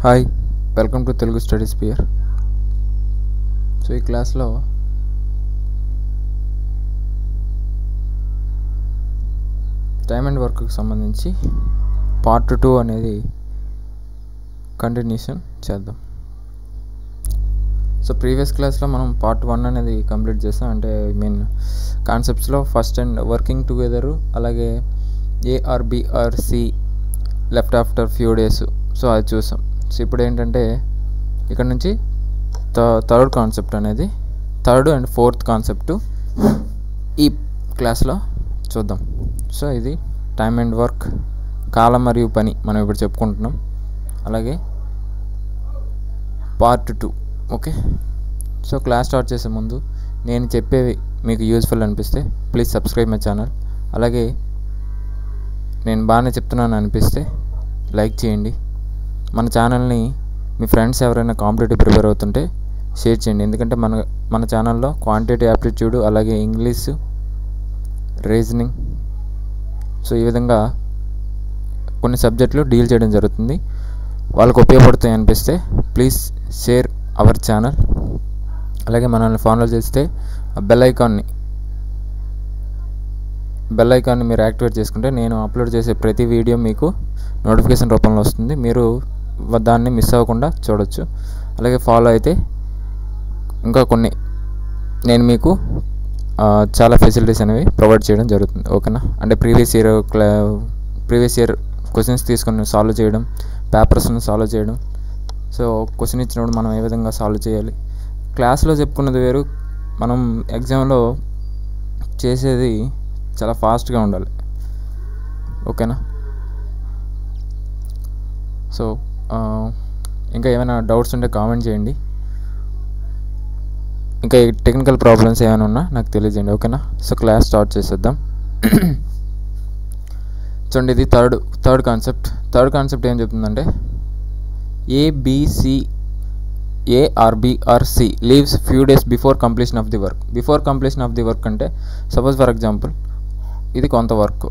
Hi, welcome to Telugu studies peer. So ఈ క్లాస్లో time and వర్క్కి సంబంధించి పార్ట్ 2 అనేది కంటిన్యూషన్ చేద్దాం. సో ప్రీవియస్ క్లాస్లో మనం పార్ట్ 1 అనేది కంప్లీట్ చేస్తాం. అంటే మెయిన్ కాన్సెప్ట్స్లో ఫస్ట్ అండ్ వర్కింగ్ టుగెదరు, అలాగే A R B R C left after few days. So అది చూసాం. సో ఇప్పుడు ఏంటంటే ఇక్కడ నుంచి థర్డ్ కాన్సెప్ట్ అనేది, థర్డ్ అండ్ ఫోర్త్ కాన్సెప్ట్ ఈ క్లాస్లో చూద్దాం. సో ఇది టైమ్ అండ్ వర్క్, కాలం మరియు పని మనం ఇప్పుడు చెప్పుకుంటున్నాం. అలాగే part 2. Okay, so class start చేసే ముందు నేను చెప్పేవి మీకు యూజ్ఫుల్ అనిపిస్తే ప్లీజ్ సబ్స్క్రైబ్ మై ఛానల్. అలాగే నేను బాగానే చెప్తున్నాను అనిపిస్తే లైక్ చేయండి. మన ఛానల్ని మీ ఫ్రెండ్స్ ఎవరైనా కాంపిటేటివ్ ప్రిపేర్ అవుతుంటే షేర్ చేయండి. ఎందుకంటే మన ఛానల్లో క్వాంటిటీ యాప్టిట్యూడ్, అలాగే ఇంగ్లీష్, రీజనింగ్, సో ఈ విధంగా కొన్ని సబ్జెక్టులు డీల్ చేయడం జరుగుతుంది. వాళ్ళకు ఉపయోగపడుతాయి అనిపిస్తే ప్లీజ్ షేర్ అవర్ ఛానల్. అలాగే మనల్ని ఫాలో చేస్తే బెల్ ఐకాన్ని మీరు యాక్టివేట్ చేసుకుంటే నేను అప్లోడ్ చేసే ప్రతి వీడియో మీకు నోటిఫికేషన్ రూపంలో వస్తుంది. మీరు దాన్ని మిస్ అవ్వకుండా చూడొచ్చు. అలాగే ఫాలో అయితే ఇంకా కొన్ని నేను మీకు చాలా ఫెసిలిటీస్ అనేవి ప్రొవైడ్ చేయడం జరుగుతుంది. ఓకేనా? అంటే ప్రీవియస్ ఇయర్ క్వశ్చన్స్ తీసుకొని సాల్వ్ చేయడం, పేపర్స్ని సాల్వ్ చేయడం. సో క్వశ్చన్ ఇచ్చినప్పుడు మనం ఏ విధంగా సాల్వ్ చేయాలి, క్లాస్లో చెప్పుకున్నది వేరు, మనం ఎగ్జామ్లో చేసేది చాలా ఫాస్ట్గా ఉండాలి. ఓకేనా? సో ఇంకా ఏమైనా డౌట్స్ ఉంటే కామెంట్ చేయండి. ఇంకా టెక్నికల్ ప్రాబ్లమ్స్ ఏమైనా ఉన్నా నాకు తెలియజేయండి. ఓకేనా? సో క్లాస్ స్టార్ట్ చేసేద్దాం. చూడండి, ఇది థర్డ్ కాన్సెప్ట్ ఏం చెప్తుందంటే A R B R C leaves few days before completion of the work. Before completion of the work అంటే సపోజ్ ఫర్ ఎగ్జాంపుల్ ఇది కొంత వర్క్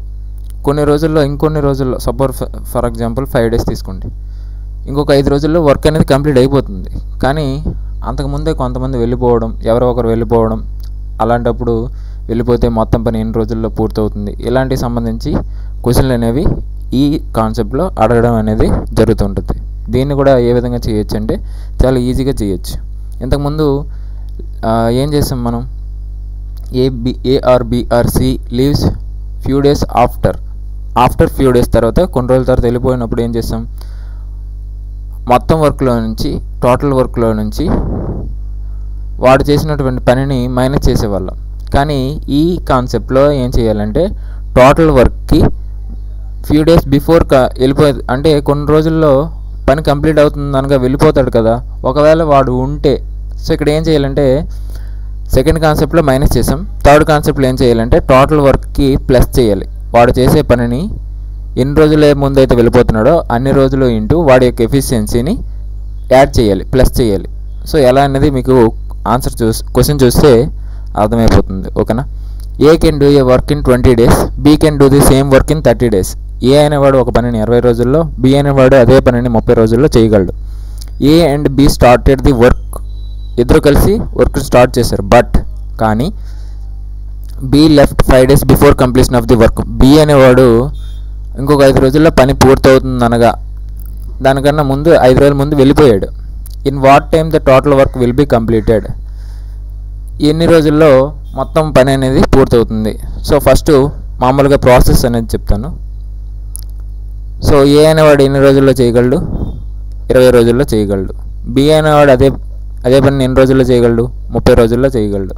ఇంకొన్ని రోజుల్లో సపోజ్ ఫర్ ఎగ్జాంపుల్ 5 days తీసుకోండి. ఇంకొక 5 రోజుల్లో వర్క్ అనేది కంప్లీట్ అయిపోతుంది. కానీ అంతకుముందే కొంతమంది వెళ్ళిపోవడం, ఎవరో ఒకరు వెళ్ళిపోవడం, అలాంటప్పుడు వెళ్ళిపోతే మొత్తం పని ఎన్ని రోజుల్లో పూర్తవుతుంది, ఇలాంటికి సంబంధించి క్వశ్చన్లు అనేవి ఈ కాన్సెప్ట్లో అడగడం అనేది జరుగుతుంటుంది. దీన్ని కూడా ఏ విధంగా చేయొచ్చు అంటే చాలా ఈజీగా చేయొచ్చు. ఇంతకుముందు ఏం చేస్తాం మనం, A R B R C leaves few days after few days తర్వాత, కొన్ని రోజుల తర్వాత వెళ్ళిపోయినప్పుడు ఏం చేస్తాం, మొత్తం వర్క్లో నుంచి, టోటల్ వర్క్లో నుంచి వాడు చేసినటువంటి పనిని మైనస్ చేసేవాళ్ళం. కానీ ఈ కాన్సెప్ట్లో ఏం చేయాలంటే టోటల్ వర్క్కి ఫ్యూ డేస్ బిఫోర్ అంటే కొన్ని రోజుల్లో పని కంప్లీట్ అవుతుంది అనగా వెళ్ళిపోతాడు కదా, ఒకవేళ వాడు ఉంటే. సో ఇక్కడ ఏం చేయాలంటే సెకండ్ కాన్సెప్ట్లో మైనస్ చేసాం, థర్డ్ కాన్సెప్ట్లో ఏం చేయాలంటే టోటల్ వర్క్కి ప్లస్ చేయాలి. వాడు చేసే పనిని ఎన్ని రోజుల ముందు అయితే వెళ్ళిపోతున్నాడో అన్ని రోజులు ఇంటూ వాడి యొక్క ఎఫిషియన్సీని యాడ్ చేయాలి, ప్లస్ చేయాలి. సో ఎలా అనేది మీకు క్వశ్చన్ చూస్తే అర్థమైపోతుంది. ఓకేనా? A can do a work in 20 days, B can do the same work in 30 days. A అనేవాడు ఒక పనిని 20 రోజుల్లో, బి అనేవాడు అదే పనిని 30 రోజుల్లో చేయగలడు. A and B started the work, ఇద్దరు కలిసి వర్క్ స్టార్ట్ చేశారు. కానీ B left 5 days before completion of the work. B అనేవాడు ఇంకొక 5 రోజుల్లో పని పూర్తవుతుంది అనగా దానికన్నా ముందు 5 రోజుల ముందు వెళ్ళిపోయాడు. In what time the total work will be completed, ఎన్ని రోజుల్లో మొత్తం పని అనేది పూర్తవుతుంది. సో ఫస్ట్ మామూలుగా ప్రాసెస్ అనేది చెప్తాను. సో ఏ అనేవాడు ఎన్ని రోజుల్లో చేయగలడు, 20 రోజుల్లో చేయగలడు. బి అనేవాడు అదే పని ఎన్ని రోజుల్లో చేయగలడు, 30 రోజుల్లో చేయగలడు.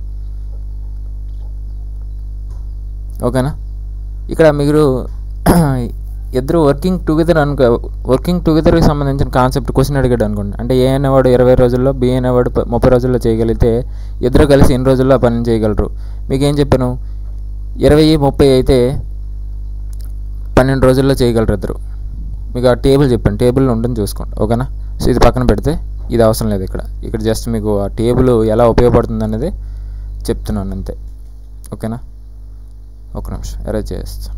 ఓకేనా? ఇక్కడ మీరు ఇద్దరు వర్కింగ్ టుగెదర్కి సంబంధించిన కాన్సెప్ట్ క్వశ్చన్ అడిగాడు అనుకోండి. అంటే ఏ అనేవాడు 20 రోజుల్లో, బి అనేవాడు 30 రోజుల్లో చేయగలిగితే ఇద్దరు కలిసి ఎన్ని రోజుల్లో పని చేయగలరు. మీకేం చెప్పాను, 20, 30 అయితే 12 రోజుల్లో చేయగలరు ఇద్దరు. మీకు ఆ టేబుల్ చెప్పాను, టేబుల్ ఉంటుంది చూసుకోండి. ఓకేనా? సో ఇది పక్కన పెడితే ఇది అవసరం లేదు. ఇక్కడ జస్ట్ మీకు ఆ టేబుల్ ఎలా ఉపయోగపడుతుంది అనేది చెప్తున్నాను అంతే. ఓకేనా? ఒక నిమిషం ఎరేజ్ చేస్తాను.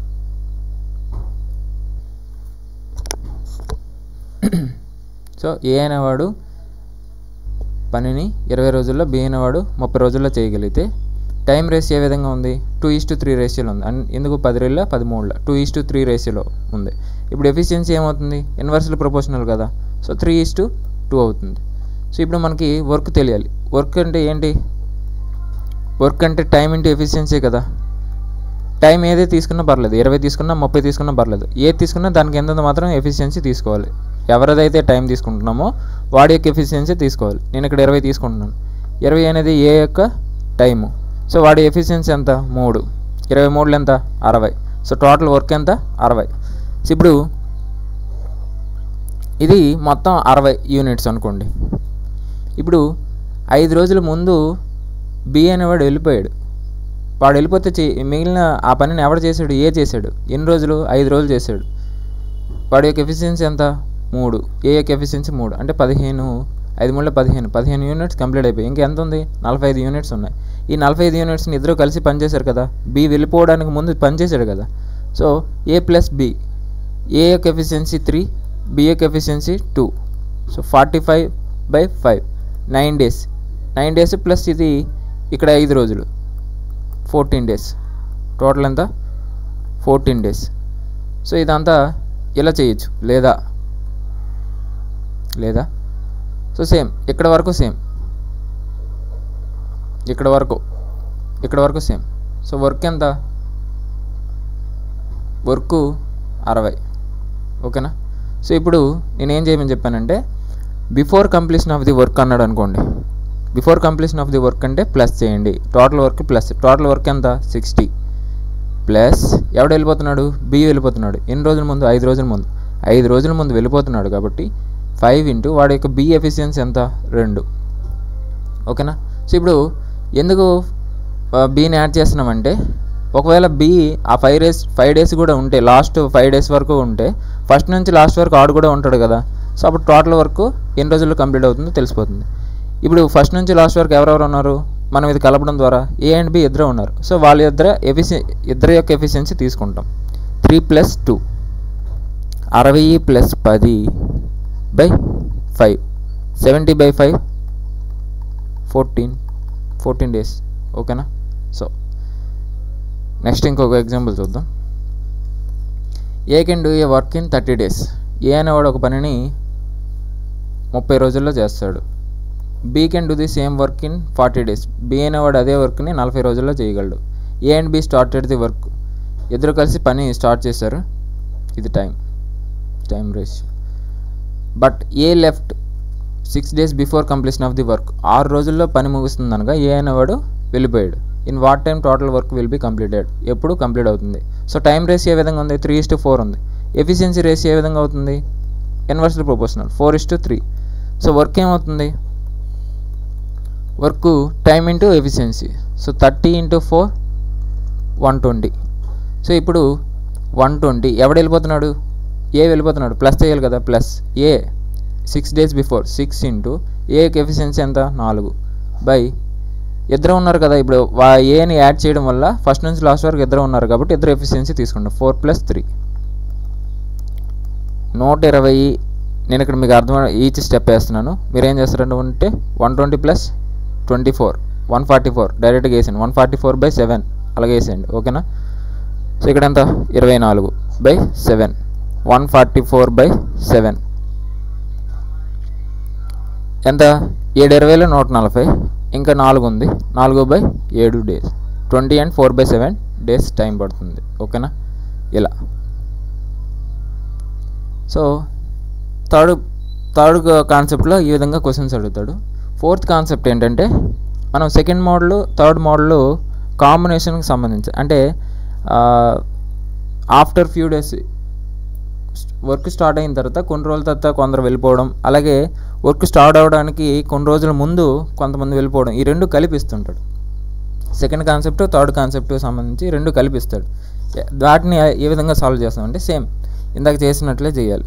సో ఏ అనేవాడు పనిని 20 రోజుల్లో, బి అనేవాడు 30 రోజుల్లో చేయగలిగితే టైం రేషియో ఏ విధంగా ఉంది? 2:3 రేషియోలో ఉంది. అండ్ ఎందుకు 10 రెళ్ళ 13 2:3 రేషియోలో ఉంది. ఇప్పుడు ఎఫిషియన్సీ ఏమవుతుంది? ఇన్వర్స్లీ ప్రపోర్షనల్ కదా, సో 3:2 అవుతుంది. సో ఇప్పుడు మనకి వర్క్ తెలియాలి. వర్క్ అంటే ఏంటి? వర్క్ అంటే టైం ఇంటూ ఎఫిషియన్సీ కదా. టైం ఏదే తీసుకున్నా పర్లేదు, 20 తీసుకున్నా 30 తీసుకున్నా పర్లేదు, ఏది తీసుకున్నా దానికి ఎంత మాత్రం ఎఫిషియన్సీ తీసుకోవాలి. ఎవరిదైతే టైం తీసుకుంటున్నామో వాడి యొక్క ఎఫిషియన్సీ తీసుకోవాలి. నేను ఇక్కడ 20 తీసుకుంటున్నాను. 20 అనేది ఏ యొక్క టైము, సో వాడి ఎఫిషియన్సీ ఎంత? 3. 23 ఎంత? 60. సో టోటల్ వర్క్ ఎంత? 60. సో ఇప్పుడు ఇది మొత్తం 60 యూనిట్స్ అనుకోండి. ఇప్పుడు 5 రోజుల ముందు బి అనేవాడు వెళ్ళిపోయాడు. వాడు వెళ్ళిపోతే మిగిలిన ఆ పనిని ఎవడు చేశాడు? ఏ చేశాడు. ఎన్ని రోజులు? 5 రోజులు చేశాడు. వాడి యొక్క ఎఫిషియన్సీ ఎంత? 3. ఏ యొక్క ఎఫిషియన్సీ 3 అంటే 15. 5 3 15 యూనిట్స్ కంప్లీట్ అయిపోయి. ఇంకెంత ఉంది? 45 యూనిట్స్ ఉన్నాయి. ఈ 45 యూనిట్స్ని ఇద్దరు కలిసి పనిచేశారు కదా. బి వెళ్ళిపోవడానికి ముందు పనిచేశాడు కదా. సో ఏ ప్లస్ బి, ఏ యొక్క ఎఫిషియన్సీ 3, బి యొక్క efficiency 2. So 45/5 9 days. 9 days plus ఇది ఇక్కడ 5 రోజులు 14 డేస్. టోటల్ ఎంత? 14 డేస్. సో ఇదంతా ఇలా చేయొచ్చు లేదా సో సేమ్ ఇక్కడ వరకు సేమ్, ఇక్కడ వరకు సేమ్. సో వర్క్ ఎంత? వర్క్ 60. ఓకేనా. సో ఇప్పుడు నేనేం చేయమని చెప్పానంటే before completion of the work అన్నాడు అనుకోండి. Before completion of the work అంటే ప్లస్ చేయండి. Total work plus total work ఎంత? 60 ప్లస్ ఎవడు వెళ్ళిపోతున్నాడు? బి వెళ్ళిపోతున్నాడు. ఎన్ని రోజుల ముందు? 5 రోజుల ముందు. 5 రోజుల ముందు వెళ్ళిపోతున్నాడు కాబట్టి 5 ఇంటూ వాడి యొక్క బి ఎఫిషియన్సీ ఎంత? 2. ఓకేనా. సో ఇప్పుడు ఎందుకు బీని యాడ్ చేస్తున్నామంటే ఒకవేళ బి ఆ 5 డేస్ కూడా ఉంటే, లాస్ట్ 5 డేస్ వరకు ఉంటే ఫస్ట్ నుంచి లాస్ట్ వరకు ఆడు కూడా ఉంటాడు కదా. సో అప్పుడు టోటల్ వర్క్ ఎన్ని రోజుల్లో కంప్లీట్ అవుతుందో తెలిసిపోతుంది. ఇప్పుడు ఫస్ట్ నుంచి లాస్ట్ వరకు ఎవరెవరు ఉన్నారు? మనం ఇది కలపడం ద్వారా ఏ అండ్ బి ఇద్దరు ఉన్నారు. సో వాళ్ళ ఇద్దరు యొక్క ఎఫిషియన్సీ తీసుకుంటాం. 3 + 2 60 + 10/5 70/5 14 డేస్. ఓకేనా. సో నెక్స్ట్ ఇంకొక ఎగ్జాంపుల్ చూద్దాం. A can do a work in 30 days. A అనేవాడు ఒక పనిని 30 రోజుల్లో చేస్తాడు. B can do the same work in 40 days. B అనేవాడు అదే వర్క్ని 40 రోజుల్లో చేయగలడు. A and B started the work. ఇద్దరు కలిసి పని స్టార్ట్ చేశారు. ఇది time ratio. But A left 6 days before completion of the work. 6 రోజుల్లో పని ముగుస్తుంది అనగా ఏ అనేవాడు వెళ్ళిపోయాడు. In what time total work will be completed. ఎప్పుడు కంప్లీట్ అవుతుంది. సో టైం రేషియో ఏ విధంగా ఉంది? 3:4 ఉంది. ఎఫిషియన్సీ రేషియో ఏ విధంగా అవుతుంది? Inversely proportional 4:3. సో వర్క్ ఏమవుతుంది? Work time into efficiency. So 30 × 4 120. So ఇప్పుడు 120 ఎవడు వెళ్ళిపోతున్నాడు? ఏ వెళ్ళిపోతున్నాడు. ప్లస్ చేయాలి కదా. ప్లస్ ఏ 6 డేస్ బిఫోర్ 6 ఇంటూ ఏ ఎఫిషియన్సీ ఎంత? 4 బై ఇద్దరు ఉన్నారు కదా. ఇప్పుడు ఏని యాడ్ చేయడం వల్ల ఫస్ట్ నుంచి లాస్ట్ వరకు ఇద్దరు ఉన్నారు కాబట్టి ఇద్దరు ఎఫిషియన్సీ తీసుకుంటాం. 4 + 3 120. నేను ఇక్కడ మీకు అర్థం ఈచ్ స్టెప్ వేస్తున్నాను. మీరు ఏం చేస్తారంటే 120 + 24 144 డైరెక్ట్గా వేసేయండి. 144/7 అలాగే వేసేయండి. ఓకేనా. సో ఇక్కడ ఎంత? 24/7 144/7 ఎంత? 720లో 140. ఇంకా 4 ఉంది. 4/7 డేస్ 20 and 4/7 డేస్ టైం పడుతుంది. ఓకేనా. ఇలా. సో థర్డ్ కాన్సెప్ట్లో ఈ విధంగా క్వశ్చన్స్ అడుగుతాడు. ఫోర్త్ కాన్సెప్ట్ ఏంటంటే మనం సెకండ్ మోడల్ థర్డ్ మోడల్ కాంబినేషన్కి సంబంధించి, అంటే after few days work start అయిన తర్వాత కొన్ని రోజుల తర్వాత కొందరు వెళ్ళిపోవడం, అలాగే వర్క్ స్టార్ట్ అవ్వడానికి కొన్ని రోజుల ముందు కొంతమంది వెళ్ళిపోవడం, ఈ రెండు కలిపిస్తుంటాడు. సెకండ్ కాన్సెప్ట్ థర్డ్ కాన్సెప్ట్కి సంబంధించి రెండు కలిపిస్తాడు. వాటిని ఏ విధంగా సాల్వ్ చేస్తామంటే సేమ్ ఇందాక చేసినట్లే చేయాలి.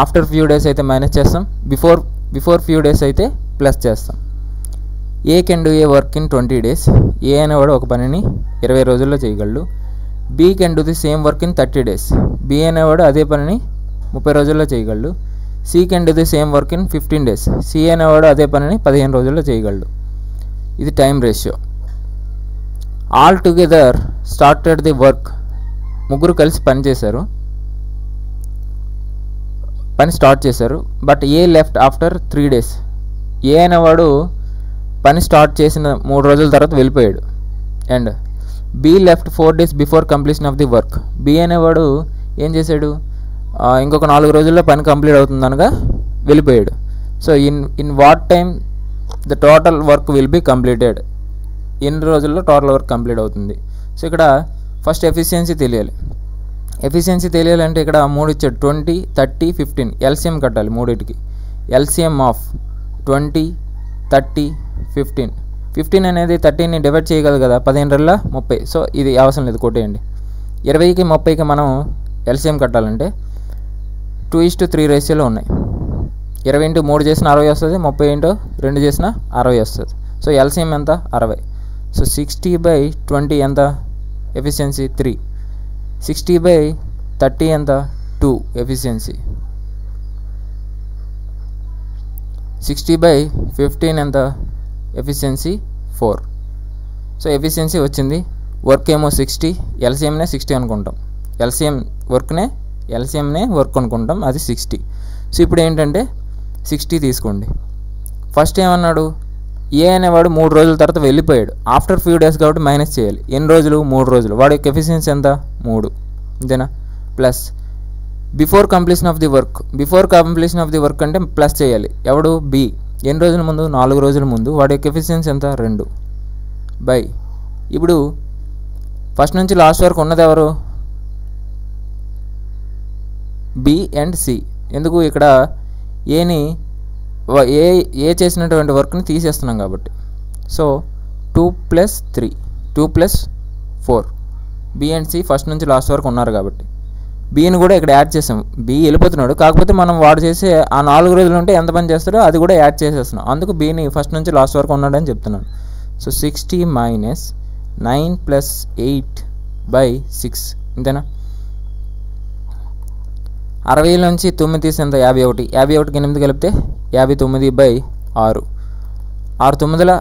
ఆఫ్టర్ ఫ్యూ డేస్ అయితే మైనస్ చేస్తాం, బిఫోర్ ఫ్యూ డేస్ అయితే ప్లస్ చేస్తాం. A can do a work in 20 days. A అనేవాడు ఒక పనిని 20 రోజుల్లో చేయగలడు. B can do the same work in 30 days. B అనేవాడు అదే పనిని 30 రోజుల్లో చేయగలడు. C can do the same work in 15 days. C అనేవాడు అదే పనిని 15 రోజుల్లో చేయగలడు. ఇది time ratio. All together started the work. ముగ్గురు కలిసి పని స్టార్ట్ చేశారు. But A left after 3 days. A అనేవాడు పని స్టార్ట్ చేసిన 3 రోజుల తర్వాత వెళ్ళిపోయాడు. And B left 4 days before completion of the work. B అనేవాడు ఏం చేశాడు, ఇంకొక 4 రోజుల్లో పని కంప్లీట్ అవుతుందనగా వెళ్ళిపోయాడు. So in what time the total work will be completed. ఎన్ని రోజుల్లో టోటల్ వర్క్ కంప్లీట్ అవుతుంది. సో ఇక్కడ ఫస్ట్ ఎఫిషియన్సీ తెలియాలి. ఎఫిషియన్సీ తెలియాలంటే ఇక్కడ 3 ఇచ్చాడు, 20, 30, 15. ఎల్సిఎం కట్టాలి మూడింటికి. LCM of 20, 30, 15. 15 అనేది 30ని డివైడ్ చేయగలదు కదా, 15 30. సో ఇది అవసరం లేదు, కొట్టేయండి. 20కి 30కి మనం ఎల్సిఎం కట్టాలంటే 2:3 రేషియోలో ఉన్నాయి. 20 × 3 చేసిన 60 వస్తుంది, 30 × 2 చేసిన 60 వస్తుంది. సో ఎల్సిఎం ఎంత, 60. సో 60/20 ఎంత ఎఫిషియన్సీ, 3. 60/30 ఎంత, 2 ఎఫిషియన్సీ. 60/15 ఎంత ఎఫిషియన్సీ, 4. సో ఎఫిషియన్సీ వచ్చింది. వర్క్ ఏమో 60, ఎల్సిఎంనే 60 అనుకుంటాం. ఎల్సిఎంనే వర్క్ అనుకుంటాం, అది 60. సో ఇప్పుడు ఏంటంటే 60 తీసుకోండి. ఫస్ట్ ఏమన్నాడు, ఏ అనేవాడు 3 రోజుల తర్వాత వెళ్ళిపోయాడు. ఆఫ్టర్ ఫ్యూ డేస్ కాబట్టి మైనస్ చేయాలి. ఎన్ని రోజులు, 3 రోజులు. వాడి యొక్క ఎఫిషియన్సీ ఎంత, 3. అంతేనా. Plus before completion of the work. Before completion of the work అంటే ప్లస్ చేయాలి. ఎవడు, బి. ఎన్ని రోజుల ముందు, 4 రోజుల ముందు. వాడి యొక్క ఎఫిషియన్సీ ఎంత, 2. బై ఇప్పుడు ఫస్ట్ నుంచి లాస్ట్ వరకు ఉన్నది ఎవరు, బి అండ్ సి. ఎందుకు ఇక్కడ ఏని ఏ చేసినటువంటి వర్క్ని తీసేస్తున్నాం కాబట్టి. So 2 + 3, 2 + 4. B and C first నుంచి లాస్ట్ వరకు ఉన్నారు కాబట్టి బీని కూడా ఇక్కడ యాడ్ చేసాం. బి వెళ్ళిపోతున్నాడు, కాకపోతే మనం వాడు చేసే ఆ 4 రోజులు ఉంటే ఎంత పని చేస్తాడో అది కూడా యాడ్ చేసేస్తున్నాం. అందుకు బీని ఫస్ట్ నుంచి లాస్ట్ వరకు ఉన్నాడని చెప్తున్నాను. సో 60 - 9 + 8/6 అంతేనా. 60 నుంచి 9 తీసి ఎంత, 51. 51కి 8 కలిపితే 59/6. 6 9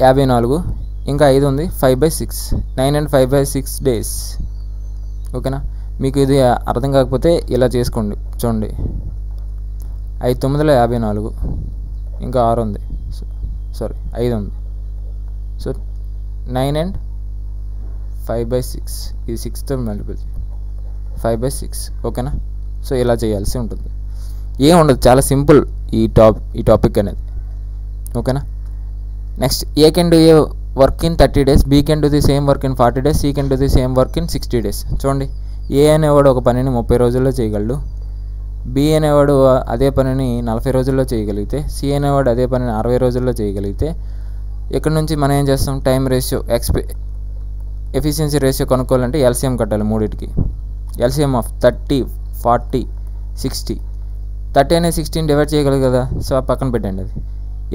54, ఇంకా 5 ఉంది, 5/6. 9 and 5/6 days. ఓకేనా. మీకు ఇది అర్థం కాకపోతే ఇలా చేసుకోండి, చూడండి. 5 9 54, ఇంకా 6 ఉంది, 5 ఉంది. సో 9 and 5/6, ఇది 6తో మల్టిపుల్ 5/6. ఓకేనా. సో ఇలా చేయాల్సి ఉంటుంది, ఏం ఉండదు, చాలా సింపుల్ ఈ టాపిక్ అనేది. ఓకేనా. Next, A can do a work in 30 days, B can do the same work in 40 days, C can do the same work in 60 days. చూడండి, ఏ అనేవాడు ఒక పనిని 30 రోజుల్లో చేయగలడు. బి అనేవాడు అదే పనిని 40 రోజుల్లో చేయగలిగితే, సి అనేవాడు అదే పనిని 60 రోజుల్లో చేయగలిగితే, ఇక్కడ నుంచి మనం ఏం చేస్తాం, టైం రేషియో ఎఫిషియన్సీ రేషియో కనుక్కోవాలంటే ఎల్సిఎం కట్టాలి మూడింటికి. LCM of 30, 40, 60. 30 అనేది 16 డివైడ్ చేయగలదు కదా, సో పక్కన పెట్టండి. అది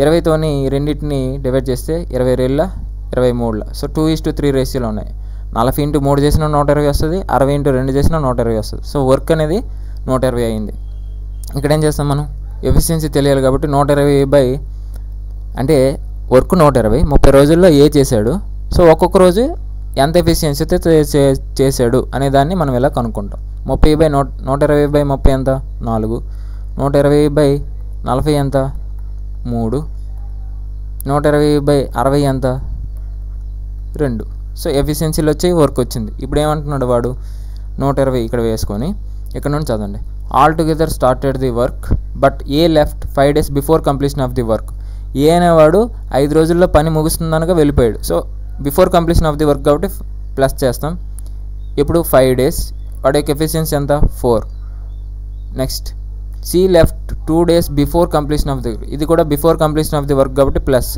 20తోని రెండింటిని డివైడ్ చేస్తే 20 23. సో 2:3 రేషియోలో ఉన్నాయి. 40 × 3 చేసినా 120 వస్తుంది, 60 × 2 చేసినా 120 వస్తుంది. సో వర్క్ అనేది 120 అయింది. ఇక్కడ ఏం చేస్తాం మనం, ఎఫిషియన్సీ తెలియాలి కాబట్టి 120 అంటే వర్క్ 120, 30 రోజుల్లో ఏ చేశాడు. సో ఒక్కొక్క రోజు ఎంత ఎఫిషియన్సీతో చేశాడు అనే దాన్ని మనం ఇలా కనుక్కుంటాం. 30/120/30 ఎంత, 4. 120/40 ఎంత, 3. 120/60 ఎంత, 2. సో ఎఫిషియన్సీలు వచ్చి వర్క్ వచ్చింది. ఇప్పుడు ఏమంటున్నాడు వాడు, 120 ఇక్కడ వేసుకొని ఇక్కడ నుండి చదవండి. All together started the work but A left 5 days before completion of the work. A అనేవాడు 5 రోజుల్లో పని ముగుస్తుందనగా వెళ్ళిపోయాడు. So before completion of the work కాబట్టి ప్లస్ చేస్తాం. ఇప్పుడు 5 days, వాడి యొక్క ఎఫిషియన్సీ ఎంత, 4. Next, C left 2 days before completion of the, ఇది కూడా before completion of the work కాబట్టి ప్లస్.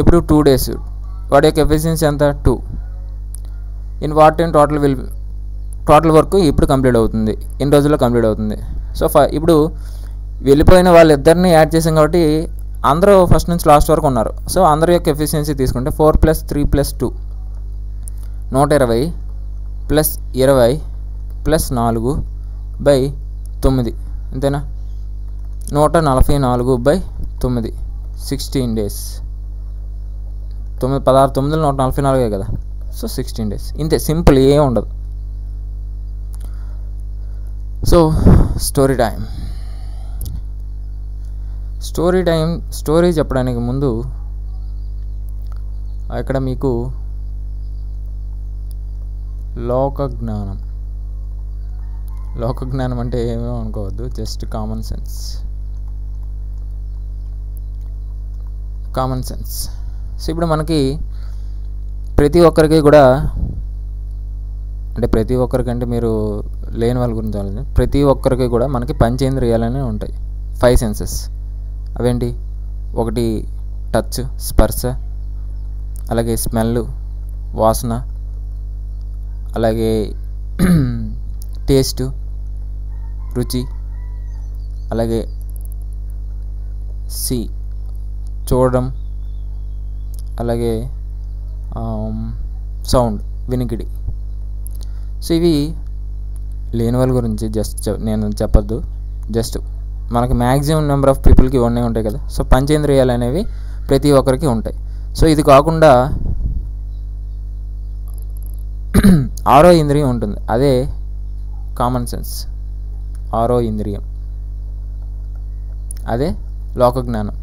ఇప్పుడు 2 days, వాడి యొక్క ఎఫిషియన్సీ ఎంత, 2. In what time total work ఇప్పుడు కంప్లీట్ అవుతుంది, ఎన్ని రోజుల్లో కంప్లీట్ అవుతుంది. సో ఇప్పుడు వెళ్ళిపోయిన వాళ్ళిద్దరిని యాడ్ చేసాం కాబట్టి అందరూ ఫస్ట్ నుంచి లాస్ట్ వరకు ఉన్నారు. సో అందరి యొక్క ఎఫిషియన్సీ తీసుకుంటే 4 + 3 + 2 120 + 20 + 4/9 అంతేనా. 144/9 16 days. 16 9 144 కదా, సో 16 days. ఇంతే, సింపుల్, ఏం ఉండదు. సో స్టోరీ టైం స్టోరీ చెప్పడానికి ముందు ఇక్కడ మీకు లోకజ్ఞానం అంటే ఏమో అనుకోవద్దు, జస్ట్ కామన్ సెన్స్. సో ఇప్పుడు మనకి ప్రతి ఒక్కరికి కూడా, అంటే ప్రతి ఒక్కరికంటే మీరు లేని వాళ్ళ గురించి ఆలోచన, ప్రతి ఒక్కరికి కూడా మనకి పంచేంద్రియాలనే ఉంటాయి, 5 సెన్సెస్. అవేంటి? ఒకటి టచ్, స్పర్శ, అలాగే స్మెల్, వాసన, అలాగే టేస్ట్, రుచి, అలాగే చూడడం, అలాగే సౌండ్, వినికిడి. సో ఇవి లేని వాళ్ళ గురించి జస్ట్ నేను చెప్పద్దు, జస్ట్ మనకి మ్యాక్సిమం నెంబర్ ఆఫ్ పీపుల్కి ఇవన్నీ ఉంటాయి కదా. సో పంచేంద్రియాలు అనేవి ప్రతి ఒక్కరికి ఉంటాయి. సో ఇది కాకుండా 6వ ఇంద్రియం ఉంటుంది, అదే కామన్ సెన్స్. 6వ ఇంద్రియం అదే లోకజ్ఞానం.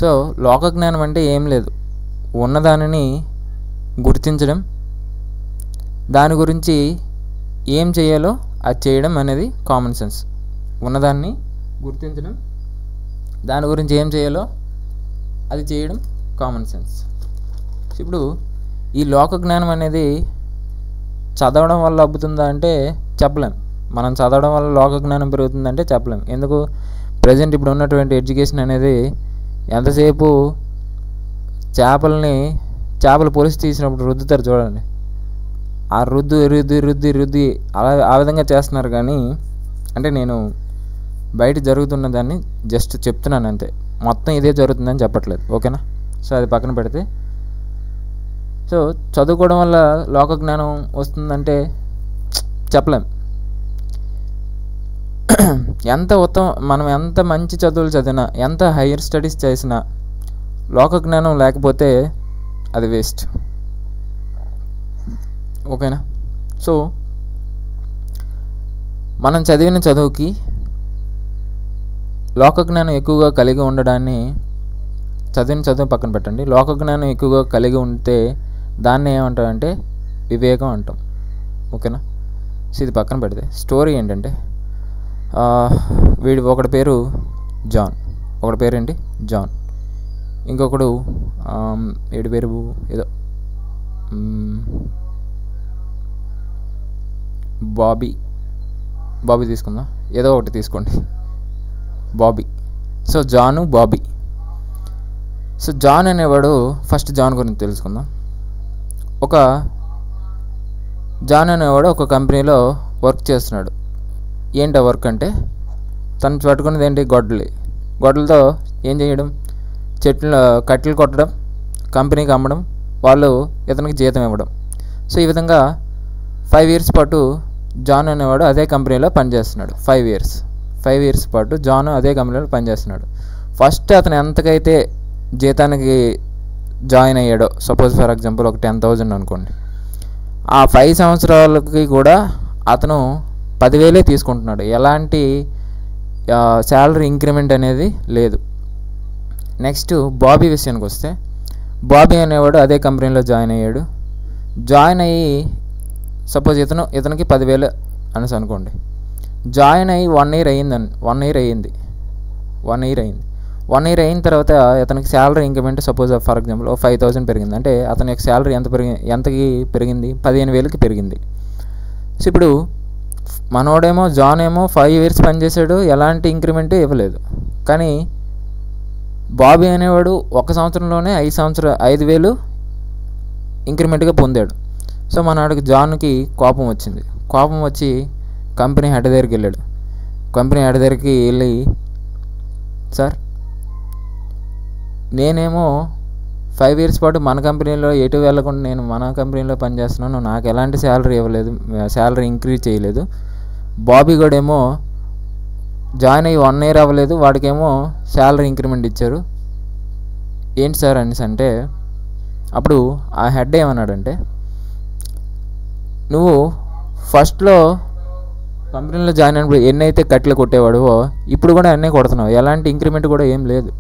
సో లోకజ్ఞానం అంటే ఏం లేదు, ఉన్నదానిని గుర్తించడం, దాని గురించి ఏం చేయాలో అది చేయడం అనేది కామన్ సెన్స్. ఉన్నదాన్ని గుర్తించడం, దాని గురించి ఏం చేయాలో అది చేయడం కామన్ సెన్స్. ఇప్పుడు ఈ లోకజ్ఞానం అనేది చదవడం వల్ల అబ్బుతుందా అంటే చెప్పలేం. మనం చదవడం వల్ల లోకజ్ఞానం పెరుగుతుందంటే చెప్పలేం. ఎందుకు? ప్రజెంట్ ఇప్పుడు ఉన్నటువంటి ఎడ్యుకేషన్ అనేది ఎంతసేపు చేపలు పొలిసి తీసినప్పుడు రుద్దుతారు చూడండి, ఆ రుద్ది అలా ఆ విధంగా చేస్తున్నారు. కానీ అంటే నేను బయట జరుగుతున్న దాన్ని జస్ట్ చెప్తున్నాను అంతే, మొత్తం ఇదే జరుగుతుందని చెప్పట్లేదు, ఓకేనా? సో అది పక్కన పెడితే, సో చదువుకోవడం వల్ల లోకజ్ఞానం వస్తుందంటే చెప్పలేం. మనం ఎంత మంచి చదువులు చదివినా, ఎంత హైయర్ స్టడీస్ చేసినా లోకజ్ఞానం లేకపోతే అది వేస్ట్, ఓకేనా? సో మనం చదివిన చదువుకి లోకజ్ఞానం ఎక్కువగా కలిగి ఉండడాన్ని, చదువు పక్కన పెట్టండి, లోకజ్ఞానం ఎక్కువగా కలిగి ఉంటే దాన్ని ఏమంటారంటే వివేకం అంటాం, ఓకేనా? సో ఇది పక్కన పెడితే స్టోరీ ఏంటంటే, ఒకటి పేరు జాన్, ఒకటి పేరేంటి జాన్, ఇంకొకడు వీడి పేరు ఏదో బాబీ తీసుకుందాం, ఏదో ఒకటి తీసుకోండి, Bobby. So John, Bobby. So John అనేవాడు, ఫస్ట్ జాన్ గురించి తెలుసుకుందాం. జాన్ అనేవాడు ఒక కంపెనీలో వర్క్ చేస్తున్నాడు. ఏంటి వర్క్ అంటే, తను పట్టుకున్నది ఏంటి? గొడ్డలతో ఏం చేయడం? కట్టెలు కొట్టడం, కంపెనీకి అమ్మడం, వాళ్ళు ఇతనికి జీతం ఇవ్వడం. సో ఈ విధంగా 5 years పాటు జాన్ అనేవాడు అదే కంపెనీలో పనిచేస్తున్నాడు. 5 years పాటు జాన్ అదే కంపెనీలో పనిచేస్తున్నాడు. ఫస్ట్ అతను ఎంతకైతే జీతానికి జాయిన్ అయ్యాడో, సపోజ్ ఫర్ ఎగ్జాంపుల్ ఒక 10,000 అనుకోండి, ఆ 5 సంవత్సరాలకి కూడా అతను 10,000 తీసుకుంటున్నాడు. ఎలాంటి శాలరీ ఇంక్రిమెంట్ అనేది లేదు. నెక్స్ట్ బాబీ విషయానికి వస్తే, బాబీ అనేవాడు అదే కంపెనీలో జాయిన్ అయ్యాడు. జాయిన్ అయ్యి సపోజ్ ఇతనికి 10,000 అనేసి అనుకోండి. జాయిన్ అయ్యి 1 year అయ్యింది. 1 year అయిన తర్వాత ఇతనికి salary increment suppose for example 5,000 పెరిగింది. అంటే అతని యొక్క శాలరీ ఎంతకి పెరిగింది? 15,000కి పెరిగింది. సో ఇప్పుడు మనోడేమో జాన్ ఏమో 5 years పనిచేశాడు, ఎలాంటి ఇంక్రిమెంట్ ఇవ్వలేదు. కానీ బాబీ అనేవాడు 1 సంవత్సరంలోనే 5,000 ఇంక్రిమెంట్గా పొందాడు. సో మనవాడికి జాన్కి కోపం వచ్చి కంపెనీ హెడ్ దగ్గరికి వెళ్ళాడు. కంపెనీ హెడ్ దగ్గరికి వెళ్ళి, సార్ నేనేమో 5 years పాటు మన కంపెనీలో ఎటు వెళ్ళకుండా నేను మన కంపెనీలో పనిచేస్తున్నాను, నాకు ఎలాంటి శాలరీ ఇవ్వలేదు, శాలరీ ఇంక్రీజ్ చేయలేదు. బాబీ గడేమో జాయిన్ అయ్యి 1 year అవ్వలేదు, వాడికేమో శాలరీ ఇంక్రిమెంట్ ఇచ్చారు. ఏంటి సార్ అనేసి అంటే అప్పుడు ఆ హెడ్ ఏమన్నాడంటే, నువ్వు ఫస్ట్లో కంపెనీలో జాయిన్ అయినప్పుడు ఎన్నైతే కట్లు కొట్టేవాడువో ఇప్పుడు కూడా అన్నీ కొడుతున్నావు, ఎలాంటి ఇంక్రిమెంట్ కూడా ఏం లేదు.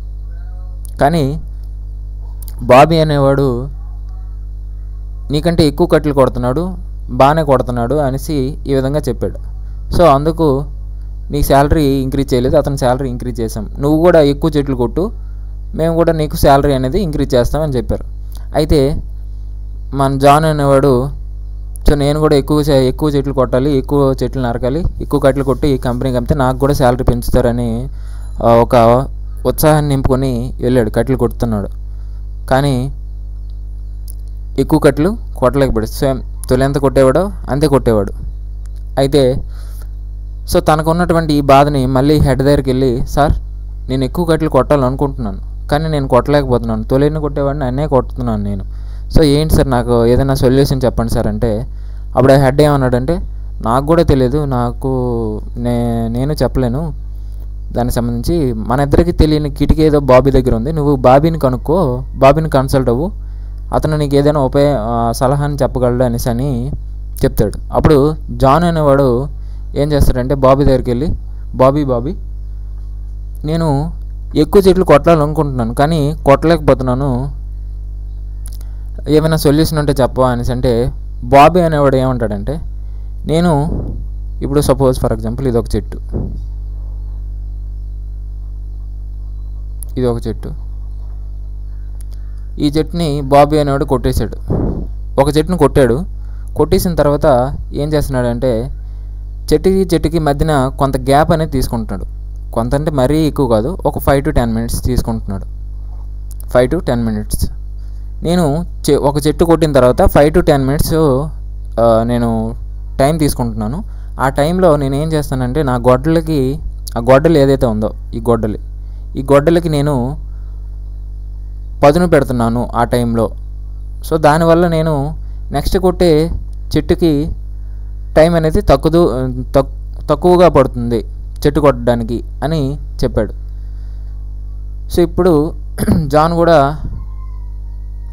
కానీ బాబీ అనేవాడు నీకంటే ఎక్కువ కట్లు కొడుతున్నాడు, బాగానే కొడుతున్నాడు అనేసి ఈ విధంగా చెప్పాడు. సో అందుకు నీ శాలరీ ఇంక్రీజ్ చేయలేదు, అతని శాలరీ ఇంక్రీజ్ చేసాం, నువ్వు కూడా ఎక్కువ చెట్లు కొట్టు, మేము కూడా నీకు శాలరీ అనేది ఇంక్రీజ్ చేస్తామని చెప్పారు. అయితే మన జాన్ అనేవాడు, సో నేను కూడా ఎక్కువ చెట్లు కొట్టాలి, ఎక్కువ చెట్లు నరకాలి, ఎక్కువ కట్లు కొట్టి ఈ కంపెనీకి అమ్మితే నాకు కూడా శాలరీ పెంచుతారని ఒక ఉత్సాహాన్ని నింపుకొని వెళ్ళాడు, కట్లు కొడుతున్నాడు. కానీ ఎక్కువ కట్లు కొట్టలేకపోయాడు. సేమ్ తొలి ఎంత కొట్టేవాడో అంతే కొట్టేవాడు. అయితే సో తనకు ఉన్నటువంటి ఈ బాధని మళ్ళీ హెడ్ దగ్గరికి వెళ్ళి, సార్ నేను ఎక్కువ కట్లు కొట్టాలనుకుంటున్నాను కానీ నేను కొట్టలేకపోతున్నాను, తొలిని కొట్టేవాడిని అన్నే కొట్టుతున్నాను నేను, సో ఏంటి సార్ నాకు ఏదైనా సొల్యూషన్ చెప్పండి సార్ అంటే అప్పుడు ఆ హెడ్ ఏమన్నాడంటే, నాకు కూడా తెలియదు, నేను చెప్పలేను దానికి సంబంధించి, మన ఇద్దరికి తెలియని కిటికీ ఏదో బాబీ దగ్గర ఉంది, నువ్వు బాబీని కనుక్కో, బాబీని కన్సల్ట్ అవ్వు, అతను నీకు ఏదైనా సలహాని చెప్పగలడు అనేసి అని చెప్తాడు. అప్పుడు జాన్ అనేవాడు ఏం చేస్తాడంటే బాబీ దగ్గరికి వెళ్ళి, బాబీ నేను ఎక్కువ చెట్లు కొట్టాలనుకుంటున్నాను కానీ కొట్టలేకపోతున్నాను, ఏమైనా సొల్యూషన్ ఉంటే చెప్పవా అనేసి అంటే బాబీ అనేవాడు ఏమంటాడంటే, నేను ఇప్పుడు సపోజ్ ఫర్ ఎగ్జాంపుల్ ఇది ఒక చెట్టు, ఈ చెట్టుని బాబీ అనేవాడు కొట్టేశాడు, ఒక చెట్టుని కొట్టేసిన తర్వాత ఏం చేస్తున్నాడంటే చెట్టుకి మధ్యన కొంత గ్యాప్ అనేది తీసుకుంటున్నాడు, కొంత అంటే మరీ ఎక్కువ కాదు, ఒక 5 to 10 minutes తీసుకుంటున్నాడు, 5 to 10 minutes. నేను ఒక చెట్టు కొట్టిన తర్వాత 5 to 10 minutes నేను టైం తీసుకుంటున్నాను. ఆ టైంలో నేను ఏం చేస్తానంటే నా గొడ్డలకి, ఆ గొడ్డలు ఏదైతే ఉందో ఈ గొడ్డలకి నేను పదును పెడుతున్నాను ఆ టైంలో. సో దానివల్ల నేను నెక్స్ట్ కొట్టే చెట్టుకి టైం అనేది తక్కువగా పడుతుంది చెట్టు కొట్టడానికి అని చెప్పాడు. సో ఇప్పుడు జాన్ కూడా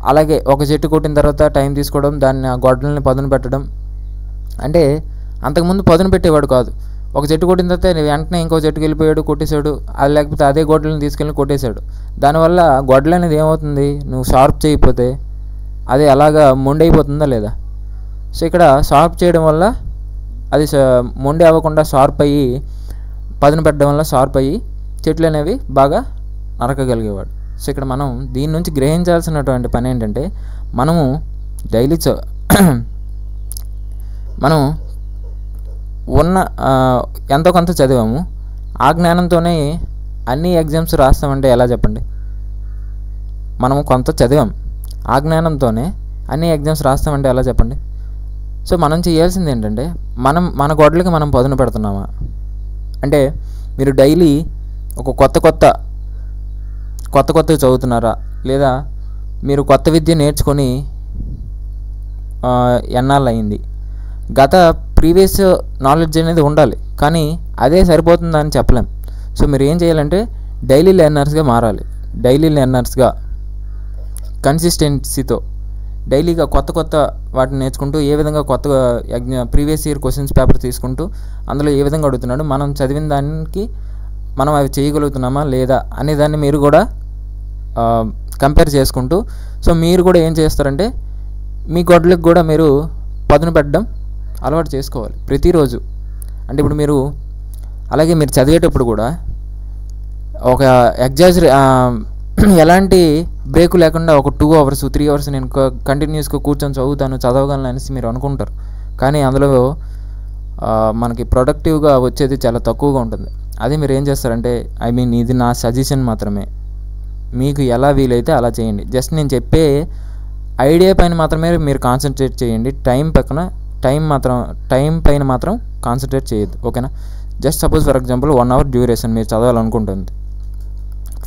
అలాగే ఒక చెట్టు కొట్టిన తర్వాత టైం తీసుకోవడం, దాన్ని ఆ గొడ్డల్ని పదును పెట్టడం, అంటే అంతకుముందు పదును పెట్టేవాడు కాదు, ఒక చెట్టు కొట్టిన తర్వాత వెంటనే ఇంకో చెట్టుకి వెళ్ళిపోయాడు కొట్టేశాడు, అది లేకపోతే అదే గొడ్డల్ని తీసుకెళ్ళి కొట్టేశాడు. దానివల్ల గొడ్డలు అనేది ఏమవుతుంది, నువ్వు షార్ప్ చేయకపోతే అది అలాగా మొండైపోతుందా లేదా. సో ఇక్కడ షార్ప్ చేయడం వల్ల అది మొండి అవ్వకుండా షార్ప్ అయ్యి, పదును పెట్టడం వల్ల షార్ప్ అయ్యి చెట్లు అనేవి బాగా నరకగలిగేవాడు. సో ఇక్కడ మనం దీని నుంచి గ్రహించాల్సినటువంటి పని ఏంటంటే, మనము డైలీ మనం ఉన్న ఎంతో కొంత చదివాము, ఆ జ్ఞానంతోనే అన్ని ఎగ్జామ్స్ రాస్తామంటే ఎలా చెప్పండి. మనము కొంత చదివాం, ఆ జ్ఞానంతోనే అన్ని ఎగ్జామ్స్ రాస్తామంటే ఎలా చెప్పండి. సో మనం చేయాల్సింది ఏంటంటే, మన గొడ్డలకి మనం పదును పెడుతున్నామా అంటే, మీరు డైలీ ఒక కొత్త చదువుతున్నారా, లేదా మీరు కొత్త విద్య నేర్చుకొని ఎన్నాళ్ళు అయింది, గత ప్రీవియస్ నాలెడ్జ్ అనేది ఉండాలి, కానీ అదే సరిపోతుందని చెప్పలేం. సో మీరు ఏం చేయాలంటే డైలీ లెర్నర్స్గా మారాలి, డైలీ లెర్నర్స్గా కన్సిస్టెన్సీతో డైలీగా కొత్త వాటిని నేర్చుకుంటూ, ఏ విధంగా కొత్తగా ప్రీవియస్ ఇయర్ క్వశ్చన్స్ పేపర్ తీసుకుంటూ అందులో ఏ విధంగా అడుగుతున్నాడు, మనం చదివిన దానికి మనం అవి చేయగలుగుతున్నామా లేదా అనే దాన్ని మీరు కూడా కంపేర్ చేసుకుంటూ, సో మీరు కూడా ఏం చేస్తారంటే మీ గొడ్లకు కూడా మీరు పదును పెట్టడం అలవాటు చేసుకోవాలి ప్రతిరోజు. అంటే ఇప్పుడు మీరు అలాగే మీరు చదివేటప్పుడు కూడా ఒక ఎలాంటి బ్రేక్ లేకుండా ఒక 2 hours 3 hours నేను కంటిన్యూస్గా కూర్చొని చదవగలను అనేసి మీరు అనుకుంటారు, కానీ అందులో మనకి ప్రొడక్టివ్గా వచ్చేది చాలా తక్కువగా ఉంటుంది. అది మీరు ఏం చేస్తారంటే, ఇది నా సజెషన్ మాత్రమే, మీకు ఎలా వీలైతే అలా చేయండి. జస్ట్ నేను చెప్పే ఐడియా పైన మాత్రమే మీరు కాన్సన్ట్రేట్ చేయండి, టైం పైన మాత్రం కాన్సన్ట్రేట్ చేయొద్దు, ఓకేనా. Just suppose for example 1 hour duration మీరు చదవాలనుకుంటుంది,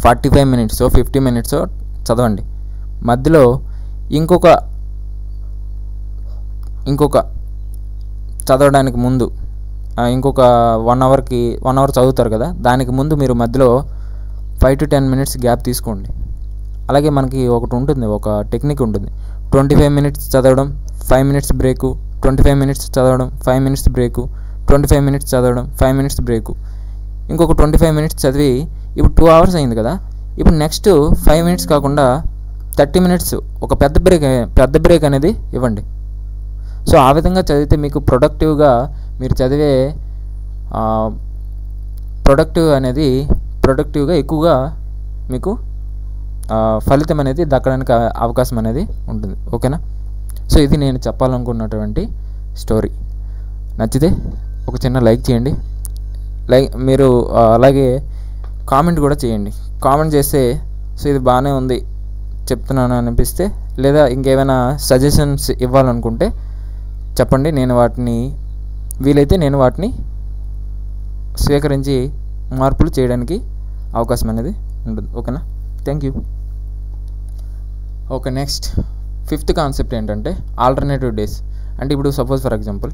45 minutes 50 minutes చదవండి. మధ్యలో ఇంకొక చదవడానికి ముందు ఇంకొక 1 అవర్ చదువుతారు కదా, దానికి ముందు మీరు మధ్యలో 5 to 10 minutes గ్యాప్ తీసుకోండి. అలాగే మనకి ఒకటి ఉంటుంది, ఒక టెక్నిక్ ఉంటుంది. 25 minutes చదవడం, 5 minutes బ్రేకు, 25 minutes చదవడం, 5 minutes బ్రేకు, 25 minutes చదవడం, 5 minutes బ్రేకు. ఇంకొక 25 minutes చదివి ఇప్పుడు 2 hours అయింది కదా, ఇప్పుడు నెక్స్ట్ 5 minutes కాకుండా 30 minutes ఒక పెద్ద బ్రేక్ అనేది ఇవ్వండి. సో ఆ విధంగా చదివితే మీకు ప్రొడక్టివ్గా మీరు చదివే ప్రొడక్టివ్గా ఎక్కువగా మీకు ఫలితం అనేది దక్కడానికి అవకాశం అనేది ఉంటుంది. ఓకేనా? సో ఇది నేను చెప్పాలనుకున్నటువంటి స్టోరీ. నచ్చితే ఒక చిన్న లైక్ చేయండి. మీరు అలాగే కామెంట్ కూడా చేయండి. కామెంట్ చేస్తే సో ఇది బాగానే ఉంది చెప్తున్నాను అనిపిస్తే, లేదా ఇంకేమైనా సజెషన్స్ ఇవ్వాలనుకుంటే చెప్పండి. వీలైతే నేను వాటిని స్వీకరించి మార్పులు చేయడానికి అవకాశం అనేది ఉంటుంది. ఓకేనా? Thank you. Okay, next 5th concept ఏంటంటే ఆల్టర్నేటివ్ డేస్. అంటే ఇప్పుడు సపోజ్ ఫర్ ఎగ్జాంపుల్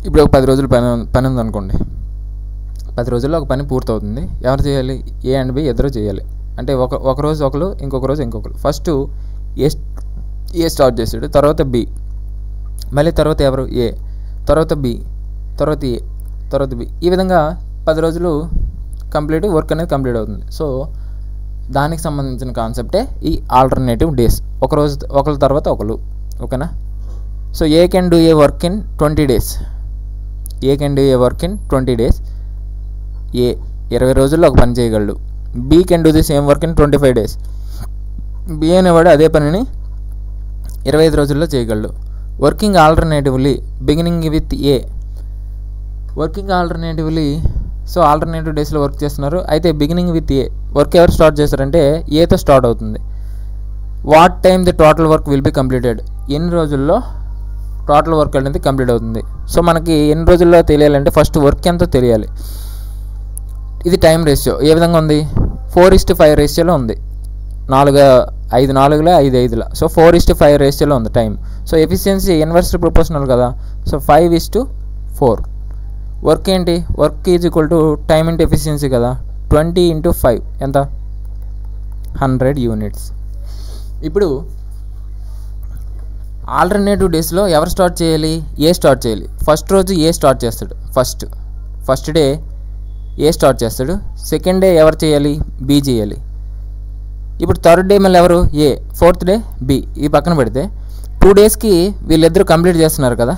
ఇప్పుడు ఒక 10 రోజులు పని ఉందనుకోండి. 10 రోజుల్లో ఒక పని పూర్తవుతుంది. ఎవరు చేయాలి? A and B ఇద్దరు చేయాలి. అంటే ఒక రోజు ఒకరు, ఇంకొక రోజు ఇంకొకరు. ఫస్ట్ ఏ స్టార్ట్ చేసాడు, తర్వాత B, మళ్ళీ తర్వాత ఎవరు? A, తర్వాత B, తర్వాత A, తర్వాత B. ఈ విధంగా 10 రోజులు వర్క్ అనేది కంప్లీట్ అవుతుంది. సో దానికి సంబంధించిన కాన్సెప్టే ఈ ఆల్టర్నేటివ్ డేస్. ఒకరి తర్వాత ఒకరు. ఓకేనా? So A can do a work in 20 days. A can do a work in 20 days. A 20 రోజుల్లో ఒక పని చేయగలడు. B can do the same work in 25 days. B అనేవాడు అదే పనిని 25 రోజుల్లో చేయగలడు. Working alternatively beginning with A. Working alternatively, so alternative డేస్లో వర్క్ చేస్తున్నారు. అయితే బిగినింగ్ విత్ A, వర్క్ ఎవరు స్టార్ట్ చేస్తారంటే ఏతో స్టార్ట్ అవుతుంది. What time the total work will be completed. ఎన్ని రోజుల్లో టోటల్ వర్క్ అనేది కంప్లీట్ అవుతుంది. సో మనకి ఎన్ని రోజుల్లో తెలియాలంటే ఫస్ట్ వర్క్ ఎంతో తెలియాలి. ఇది టైం రేషియో ఏ విధంగా ఉంది? 4:5 రేషియోలో ఉంది. 5 4 5 5. సో 4:5 రేషియోలో ఉంది time. So efficiency inversely proportional కదా. సో 5:4. వర్క్ ఏంటి? Work is equal to time into efficiency కదా. 20 × 5 ఎంత? 100 units. ఇప్పుడు ఆల్టర్నేటివ్ డేస్లో ఎవరు స్టార్ట్ చేయాలి? ఏ స్టార్ట్ చేయాలి. ఫస్ట్ రోజు ఏ స్టార్ట్ చేస్తాడు. ఫస్ట్ డే ఏ స్టార్ట్ చేస్తాడు. సెకండ్ డే ఎవరు చేయాలి? బి చేయాలి. ఇప్పుడు థర్డ్ డే మళ్ళీ ఎవరు? ఏ. Fourth day B. ఈ పక్కన పెడితే 2 డేస్కి వీళ్ళిద్దరూ కంప్లీట్ చేస్తున్నారు కదా.